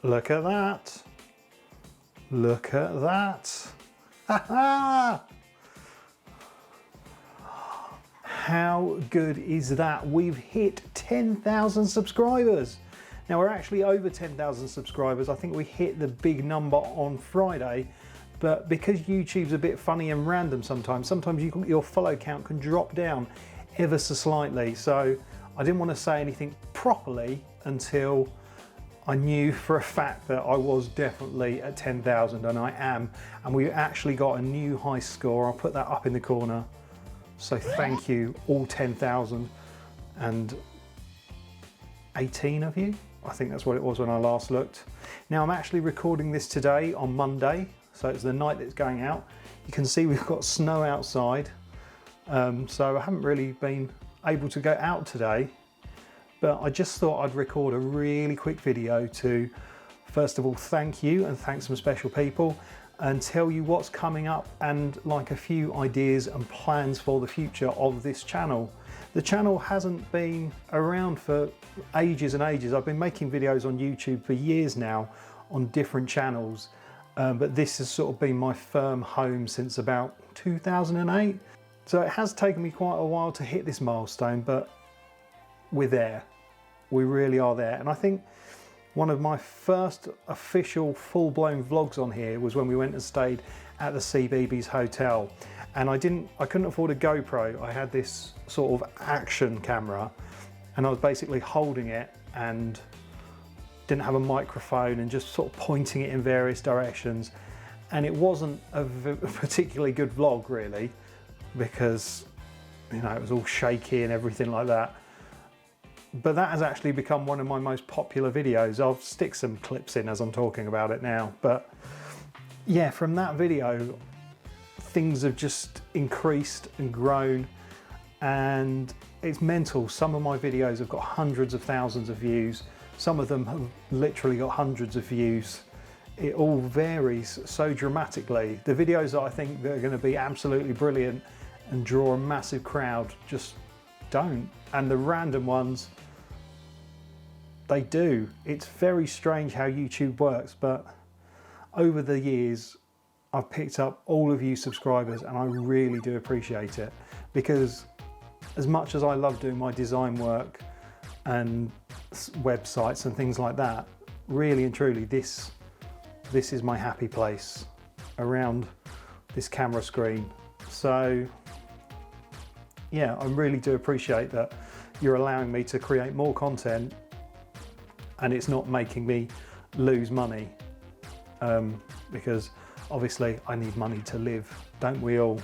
Look at that. Look at that. How good is that? We've hit 10,000 subscribers. Now we're actually over 10,000 subscribers. I think we hit the big number on Friday, but because YouTube's a bit funny and random sometimes your follow count can drop down ever so slightly. So I didn't want to say anything properly until I knew for a fact that I was definitely at 10,000, and I am. And we actually got a new high score. I'll put that up in the corner. So thank you, all 10,018 of you. I think that's what it was when I last looked. Now I'm actually recording this today on Monday, so it's the night that's going out. You can see we've got snow outside, so I haven't really been able to go out today, but I just thought I'd record a really quick video to, first of all, thank you and thank some special people, and tell you what's coming up and like a few ideas and plans for the future of this channel. The channel hasn't been around for ages and ages. I've been making videos on YouTube for years now on different channels, but this has sort of been my firm home since about 2008. So it has taken me quite a while to hit this milestone, but we're there. We really are there. And I think one of my first official full-blown vlogs on here was when we went and stayed at the CBeebies Hotel. And I couldn't afford a GoPro. I had this sort of action camera, and I was basically holding it and didn't have a microphone and just sort of pointing it in various directions. And it wasn't a particularly good vlog really, because you know, it was all shaky and everything like that. But that has actually become one of my most popular videos. I'll stick some clips in as I'm talking about it now. But yeah, from that video, things have just increased and grown, and it's mental. Some of my videos have got hundreds of thousands of views. Some of them have literally got hundreds of views. It all varies so dramatically. The videos that I think that are going to be absolutely brilliant and draw a massive crowd just don't. And the random ones, they do. It's very strange how YouTube works, but over the years, I've picked up all of you subscribers, and I really do appreciate it, because as much as I love doing my design work and websites and things like that, really and truly, this is my happy place around this camera screen. So yeah, I really do appreciate that you're allowing me to create more content, and it's not making me lose money, because obviously I need money to live, don't we all?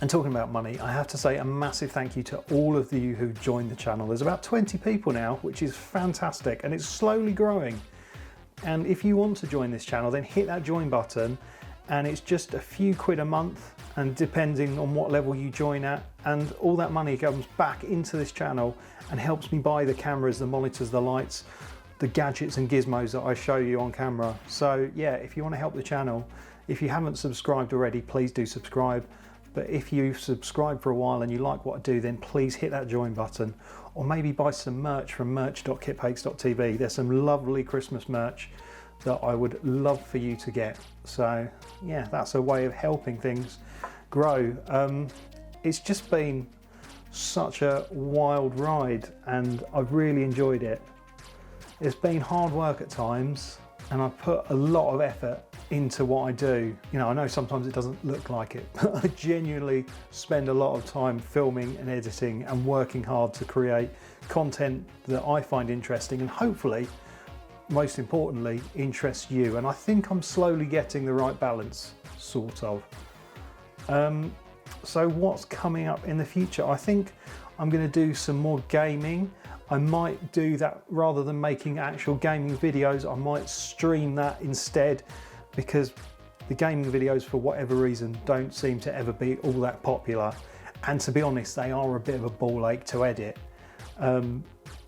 And talking about money, I have to say a massive thank you to all of you who joined the channel. There's about 20 people now, which is fantastic, and it's slowly growing. And if you want to join this channel, then hit that join button, and it's just a few quid a month, and depending on what level you join at, and all that money comes back into this channel and helps me buy the cameras, the monitors, the lights, the gadgets and gizmos that I show you on camera. So yeah, if you want to help the channel, if you haven't subscribed already, please do subscribe. But if you've subscribed for a while and you like what I do, then please hit that join button, or maybe buy some merch from merch.kiphakes.tv. There's some lovely Christmas merch that I would love for you to get. So yeah, that's a way of helping things grow. It's just been such a wild ride, and I've really enjoyed it. It's been hard work at times, and I've put a lot of effort into what I do. You know, I know sometimes it doesn't look like it, but I genuinely spend a lot of time filming and editing and working hard to create content that I find interesting, and hopefully, most importantly, interests you. And I think I'm slowly getting the right balance, sort of. So what's coming up in the future? I think I'm going to do some more gaming. I might do that rather than making actual gaming videos. I might stream that instead, because the gaming videos, for whatever reason, don't seem to ever be all that popular. And to be honest, they are a bit of a ball ache to edit.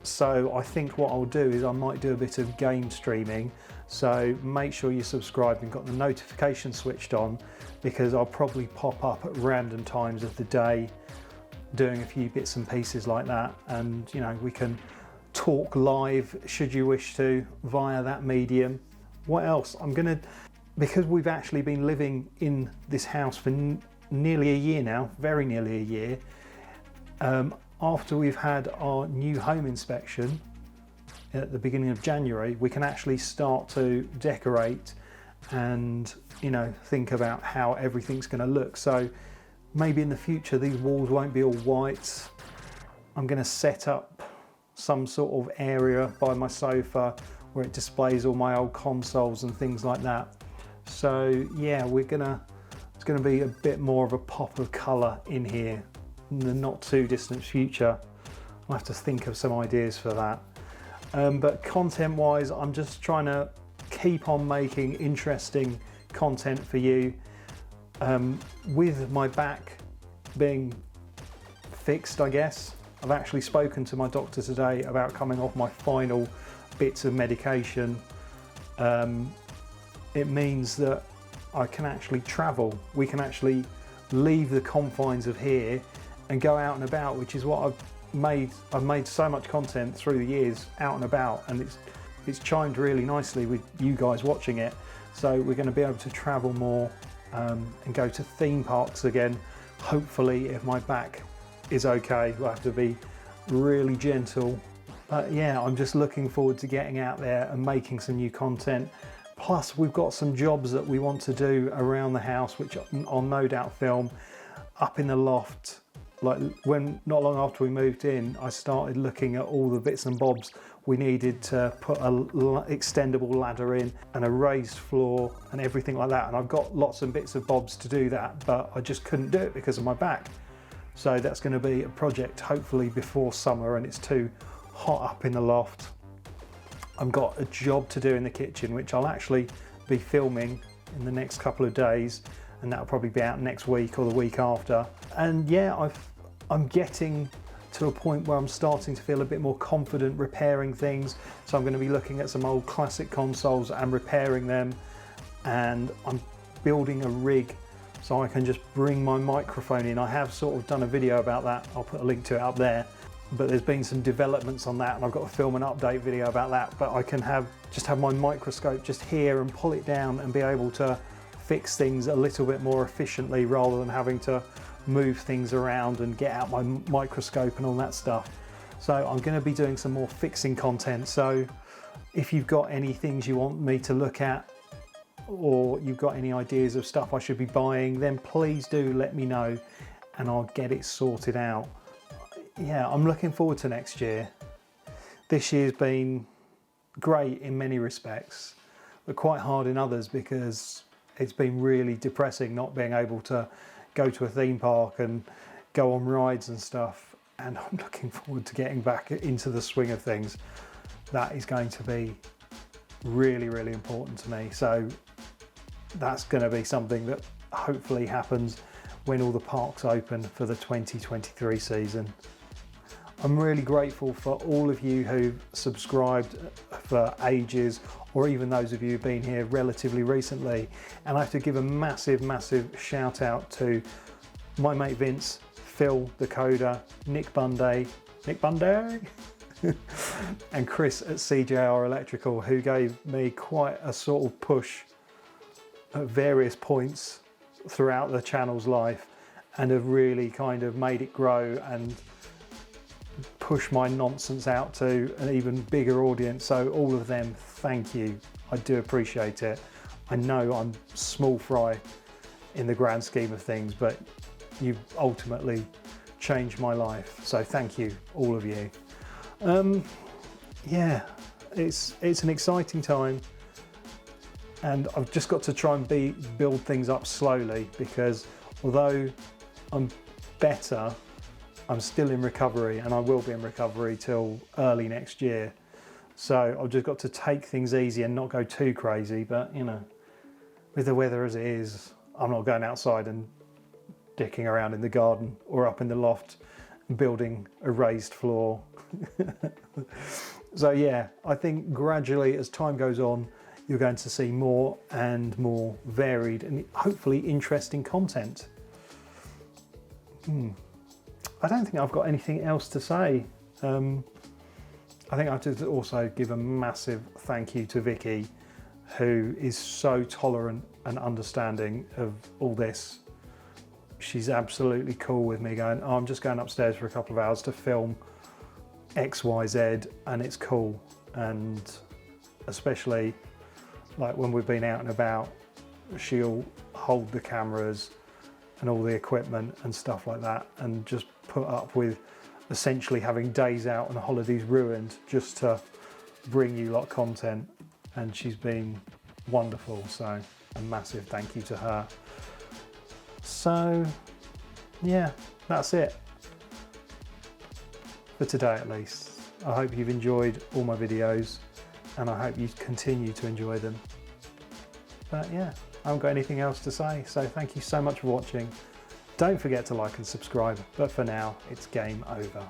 So I think what I'll do is I might do a bit of game streaming. So make sure you're subscribed and got the notification switched on, because I'll probably pop up at random times of the day doing a few bits and pieces like that. And you know, we can talk live should you wish to via that medium. What else? Because we've actually been living in this house for nearly a year now, very nearly a year, after we've had our new home inspection at the beginning of January, we can actually start to decorate and, you know, think about how everything's going to look. So maybe in the future these walls won't be all white. I'm going to set up some sort of area by my sofa where it displays all my old consoles and things like that. So yeah, it's going to be a bit more of a pop of colour in here in the not too distant future. I'll have to think of some ideas for that. But content wise, I'm just trying to keep on making interesting content for you. With my back being fixed, I guess, I've actually spoken to my doctor today about coming off my final bits of medication. It means that I can actually travel. We can actually leave the confines of here and go out and about, which is what I've made so much content through the years out and about, and it's chimed really nicely with you guys watching it. So we're going to be able to travel more and go to theme parks again. Hopefully, if my back is okay, we'll have to be really gentle. But yeah, I'm just looking forward to getting out there and making some new content. Plus, we've got some jobs that we want to do around the house, which I'll no doubt film up in the loft. Like not long after we moved in, I started looking at all the bits and bobs we needed to put an extendable ladder in and a raised floor and everything like that. And I've got lots and bits of bobs to do that, but I just couldn't do it because of my back. So that's going to be a project hopefully before summer and it's too hot up in the loft. I've got a job to do in the kitchen, which I'll actually be filming in the next couple of days, and that'll probably be out next week or the week after. And yeah, I'm getting to a point where I'm starting to feel a bit more confident repairing things. So I'm going to be looking at some old classic consoles and repairing them. And I'm building a rig so I can just bring my microphone in. I have sort of done a video about that. I'll put a link to it up there. But there's been some developments on that and I've got to film an update video about that. But I can just have my microscope just here and pull it down and be able to fix things a little bit more efficiently rather than having to move things around and get out my microscope and all that stuff. So I'm going to be doing some more fixing content. So if you've got any things you want me to look at, or you've got any ideas of stuff I should be buying, then please do let me know and I'll get it sorted out. Yeah, I'm looking forward to next year. This year's been great in many respects, but quite hard in others because it's been really depressing not being able to go to a theme park and go on rides and stuff. And I'm looking forward to getting back into the swing of things. That is going to be really, really important to me. So that's going to be something that hopefully happens when all the parks open for the 2023 season. I'm really grateful for all of you who've subscribed for ages, or even those of you who've been here relatively recently. And I have to give a massive, massive shout out to my mate Vince, Phil the Coder, Nick Bunday, and Chris at CJR Electrical, who gave me quite a sort of push at various points throughout the channel's life and have really kind of made it grow and push my nonsense out to an even bigger audience. So all of them, thank you. I do appreciate it. I know I'm small fry in the grand scheme of things, but you've ultimately changed my life. So thank you, all of you. Yeah, it's an exciting time, and I've just got to try and build things up slowly, because although I'm better, I'm still in recovery, and I will be in recovery till early next year. So I've just got to take things easy and not go too crazy. But you know, with the weather as it is, I'm not going outside and dicking around in the garden or up in the loft building a raised floor. So yeah, I think gradually as time goes on, you're going to see more and more varied and hopefully interesting content. I don't think I've got anything else to say. I I think I have to also give a massive thank you to Vicky, who is so tolerant and understanding of all this. She's absolutely cool with me going, oh, I'm just going upstairs for a couple of hours to film X, Y, Z, and it's cool. And especially like when we've been out and about, she'll hold the cameras and all the equipment and stuff like that, and just put up with essentially having days out and holidays ruined just to bring you lot content. And she's been wonderful, so a massive thank you to her. So yeah, that's it for today at least. I hope you've enjoyed all my videos, and I hope you continue to enjoy them. But yeah, I haven't got anything else to say, so thank you so much for watching. Don't forget to like and subscribe, but for now, it's game over.